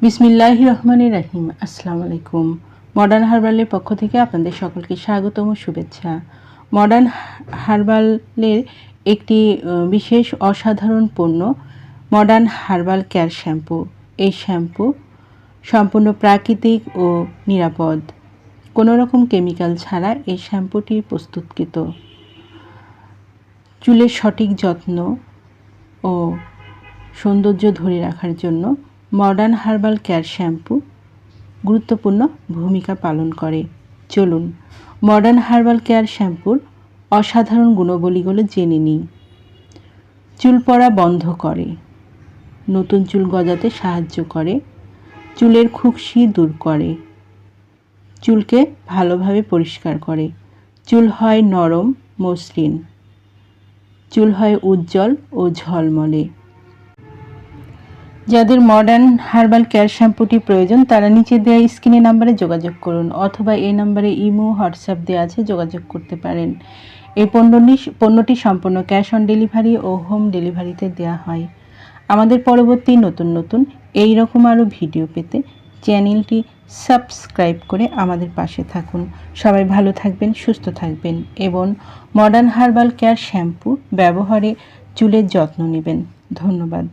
বিসমিল্লাহির রহমানির রহিম। আসসালামু আলাইকুম। মডার্ন হার্বালের পক্ষ থেকে আপনাদের সকলকে স্বাগতম ও শুভেচ্ছা। মডার্ন হার্বালের একটি বিশেষ অসাধারণ পণ্য মডার্ন হার্বাল কেয়ার শ্যাম্পু। এই শ্যাম্পু সম্পূর্ণ প্রাকৃতিক ও নিরাপদ, কোনো রকম কেমিক্যাল ছাড়া এই শ্যাম্পুটি প্রস্তুতকৃত। চুলের সঠিক যত্ন ও সৌন্দর্য ধরে রাখার জন্য মডার্ন হার্বাল কেয়ার শ্যাম্পু গুরুত্বপূর্ণ ভূমিকা পালন করে। চলুন মডার্ন হার্বাল কেয়ার শ্যাম্পুর অসাধারণ গুণাবলীগুলো জেনে নিই। চুল পড়া বন্ধ করে, নতুন চুল গজাতে সাহায্য করে, চুলের খুশকি দূর করে, চুলকে ভালোভাবে পরিষ্কার করে, চুল হয় নরম মসৃণ, চুল হয় উজ্জ্বল ও ঝলমলে। যাদের মডার্ন হার্বাল কেয়ার শ্যাম্পুটি প্রয়োজন তারা নিচে দেওয়া স্ক্রিনে নাম্বারে যোগাযোগ করুন, অথবা এই নাম্বারে ইমো হোয়াটসঅ্যাপ দেওয়া আছে, যোগাযোগ করতে পারেন। এই পণ্যটি সম্পূর্ণ ক্যাশ অন ডেলিভারি ও হোম ডেলিভারিতে দেওয়া হয়। আমাদের পরবর্তী নতুন এই রকম আরও ভিডিও পেতে চ্যানেলটি সাবস্ক্রাইব করে আমাদের পাশে থাকুন। সবাই ভালো থাকবেন, সুস্থ থাকবেন এবং মডার্ন হার্বাল কেয়ার শ্যাম্পু ব্যবহারে চুলের যত্ন নেবেন। ধন্যবাদ।